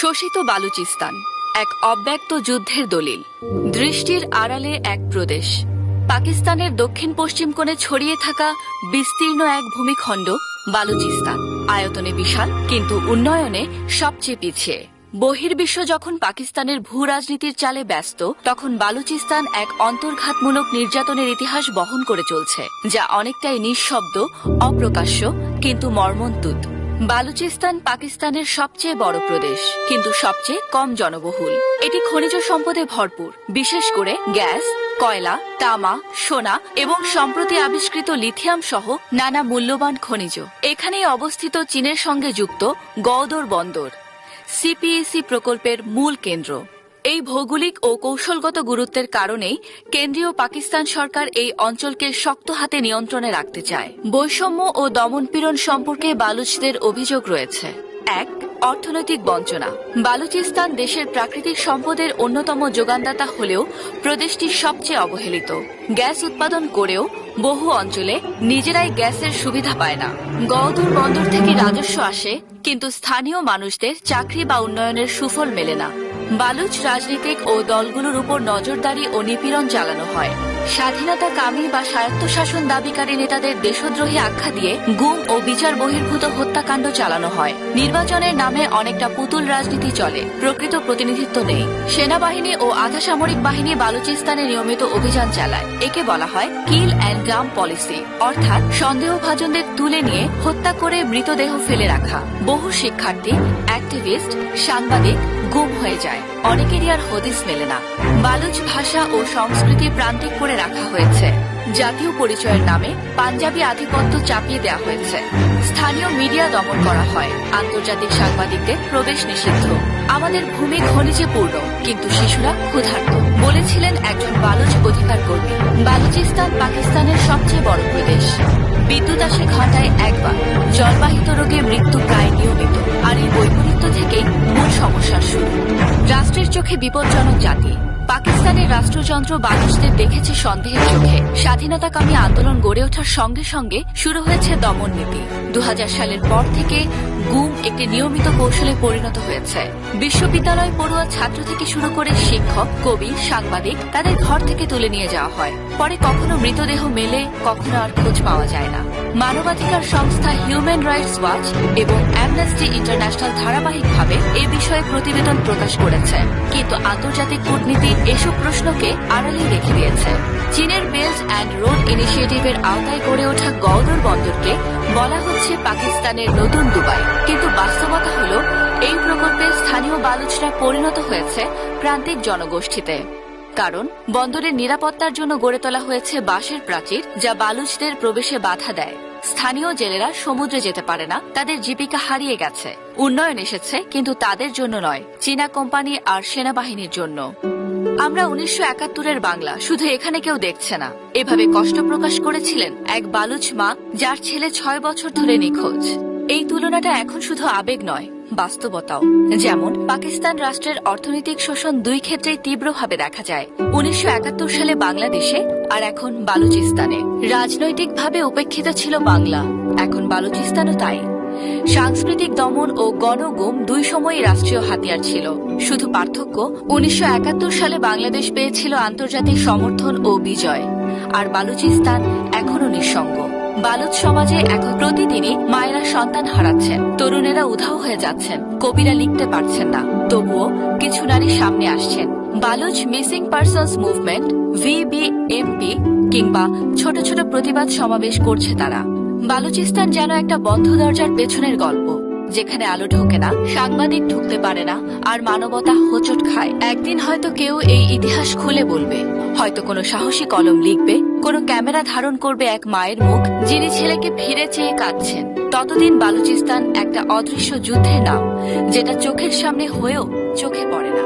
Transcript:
শোষিত বালুচিস্তান এক অব্যক্ত যুদ্ধের দলিল। দৃষ্টির আড়ালে এক প্রদেশ, পাকিস্তানের দক্ষিণ পশ্চিম কোণে ছড়িয়ে থাকা বিস্তীর্ণ এক ভূমিখণ্ড বালুচিস্তান। আয়তনে বিশাল, কিন্তু উন্নয়নে সবচেয়ে পিছিয়ে। বহির্বিশ্ব যখন পাকিস্তানের ভূ রাজনীতির চালে ব্যস্ত, তখন বালুচিস্তান এক অন্তর্ঘাতমূলক নির্যাতনের ইতিহাস বহন করে চলছে, যা অনেকটাই নিঃশব্দ, অপ্রকাশ্য, কিন্তু মর্মন্তুদ। বালুচিস্তান পাকিস্তানের সবচেয়ে বড় প্রদেশ, কিন্তু সবচেয়ে কম জনবহুল। এটি খনিজ সম্পদে ভরপুর, বিশেষ করে গ্যাস, কয়লা, তামা, সোনা এবং সম্প্রতি আবিষ্কৃত লিথিয়াম সহ নানা মূল্যবান খনিজ। এখানেই অবস্থিত চীনের সঙ্গে যুক্ত গওদর বন্দর, সিপিইসি প্রকল্পের মূল কেন্দ্র। এই ভৌগোলিক ও কৌশলগত গুরুত্বের কারণেই কেন্দ্রীয় পাকিস্তান সরকার এই অঞ্চলকে শক্ত হাতে নিয়ন্ত্রণে রাখতে চায়। বৈষম্য ও দমনপীড়ন সম্পর্কে বালুচদের অভিযোগ রয়েছে। ১. অর্থনৈতিক বঞ্চনা। বালুচিস্তান দেশের প্রাকৃতিক সম্পদের অন্যতম যোগানদাতা হলেও প্রদেশটি সবচেয়ে অবহেলিত। গ্যাস উৎপাদন করেও বহু অঞ্চলে নিজেরাই গ্যাসের সুবিধা পায় না। গওদর বন্দর থেকে রাজস্ব আসে, কিন্তু স্থানীয় মানুষদের চাকরি বা উন্নয়নের সুফল মেলে না। বালুচ রাজনীতিক ও দলগুলোর উপর নজরদারি ও নিপীড়ন চালানো হয়। স্বাধীনতাকামী বা স্বায়ত্তশাসন দাবিকারী নেতাদের দেশদ্রোহী আখ্যা দিয়ে গুম ও বিচার বহির্ভূত হত্যাকাণ্ড চালানো হয়। নির্বাচনের নামে অনেকটা পুতুল রাজনীতি চলে, প্রকৃত প্রতিনিধিত্ব নেই। সেনাবাহিনী ও আধা সামরিক বাহিনী বালুচিস্তানে নিয়মিত অভিযান চালায়। একে বলা হয় কিল অ্যান্ড ডাম্প পলিসি, অর্থাৎ সন্দেহভাজনদের তুলে নিয়ে হত্যা করে মৃতদেহ ফেলে রাখা। বহু শিক্ষার্থী, অ্যাক্টিভিস্ট, সাংবাদিক গুম হয়ে যায়। অনেকেরই আর হদিস মেলে না। বালুচ ভাষা ও সংস্কৃতি প্রান্তিক করে রাখা হয়েছে। জাতীয় পরিচয়ের নামে পাঞ্জাবি আধিপত্য চাপিয়ে দেওয়া হয়েছে। স্থানীয় মিডিয়া দমন করা হয়। আন্তর্জাতিক সাংবাদিকদের প্রবেশ নিষিদ্ধ। আমাদের ভূমি খনিজে পূর্ণ, কিন্তু শিশুরা ক্ষুধার্ত, বলেছিলেন একজন বালুচ অধিকার কর্মী। বালুচিস্তান পাকিস্তানের সবচেয়ে বড় প্রদেশ। বিদ্যুৎ আসে ঘন্টায় একবার। জলবাহিত রোগে মৃত্যু প্রায় নিয়মিত। আর এই বৈপরীত্য থেকেই মূল সমস্যার শুরু। রাষ্ট্রের চোখে বিপজ্জনক জাতি। পাকিস্তানের রাষ্ট্রযন্ত্র বালুচদের দেখেছে সন্দেহের চোখে। স্বাধীনতাকামী আন্দোলন গড়ে ওঠার সঙ্গে সঙ্গে শুরু হয়েছে দমন নীতি। ২০০০ সালের পর থেকে গুম একটি নিয়মিত কৌশলে পরিণত হয়েছে। বিশ্ববিদ্যালয় পড়ুয়া ছাত্র থেকে শুরু করে শিক্ষক, কবি, সাংবাদিক তাদের ঘর থেকে তুলে নিয়ে যাওয়া হয়। পরে কখনো মৃতদেহ মেলে, কখনো আর খোঁজ পাওয়া যায় না। মানবাধিকার সংস্থা হিউম্যান রাইটস ওয়াচ এবং অ্যামনেস্টি ইন্টারন্যাশনাল ধারাবাহিকভাবে এ বিষয়ে প্রতিবেদন প্রকাশ করেছে, কিন্তু আন্তর্জাতিক কূটনীতি এসব প্রশ্নকে আড়ালে রেখে দিয়েছে। চীনের বেল্ট অ্যান্ড রোড ইনিশিয়েটিভের আওতায় গড়ে ওঠা গওদর বন্দরকে বলা হচ্ছে পাকিস্তানের নতুন দুবাই, কিন্তু বাস্তবতা হল এই প্রকল্পে স্থানীয় বালুচরা পরিণত হয়েছে প্রান্তিক জনগোষ্ঠীতে। কারণ বন্দরের নিরাপত্তার জন্য গড়ে তোলা হয়েছে বাঁশের প্রাচীর, যা বালুচদের প্রবেশে বাধা দেয়। স্থানীয় জেলেরা সমুদ্রে যেতে পারে না, তাদের জীবিকা হারিয়ে গেছে। উন্নয়ন এসেছে, কিন্তু তাদের জন্য নয়, চীনা কোম্পানি আর সেনাবাহিনীর জন্য। আমরা ১৯৭১-এর বাংলা, শুধু এখানে কেউ দেখছে না, এভাবে কষ্ট প্রকাশ করেছিলেন এক বালুচ মা যার ছেলে ৬ বছর ধরে নিখোঁজ। এই তুলনাটা এখন শুধু আবেগ নয়, বাস্তবতাও। যেমন পাকিস্তান রাষ্ট্রের অর্থনৈতিক শোষণ দুই ক্ষেত্রেই তীব্রভাবে দেখা যায়। ১৯৭১ সালে বাংলাদেশে আর এখন বালুচিস্তানে। রাজনৈতিকভাবে উপেক্ষিত ছিল বাংলা, এখন বালুচিস্তানও তাই। সাংস্কৃতিক দমন ও গণগুম দুই সময়ই রাষ্ট্রীয় হাতিয়ার ছিল। শুধু পার্থক্য, ১৯৭১ সালে বাংলাদেশ পেয়েছিল আন্তর্জাতিক সমর্থন ও বিজয়, আর বালুচিস্তান এখনো নিঃসঙ্গ। বালুচ সমাজে এখন প্রতিদিনই মায়েরা সন্তান হারাচ্ছেন, তরুণেরা উধাও হয়ে যাচ্ছেন, কবিরা লিখতে পারছেন না। তবুও কিছু নারী সামনে আসছেন। Baloch missing persons movement, VBMP, কিংবা ছোট ছোট প্রতিবাদ সমাবেশ করছে তারা। বালুচিস্তান যেন একটা বন্ধ দরজার পেছনের গল্প, যেখানে আলো ঢোকে না, সাংবাদিক ঢুকতে পারে না, আর মানবতা হোঁচট খায়। একদিন হয়তো কেউ এই ইতিহাস খুলে বলবে, হয়তো কোনো সাহসী কলম লিখবে, কোনো ক্যামেরা ধারণ করবে এক মায়ের মুখ যিনি ছেলেকে ফিরে চেয়ে কাঁদছেন। ততদিন বালুচিস্তান একটা অদৃশ্য যুদ্ধের নাম, যেটা চোখের সামনে হয়েও চোখে পড়ে না।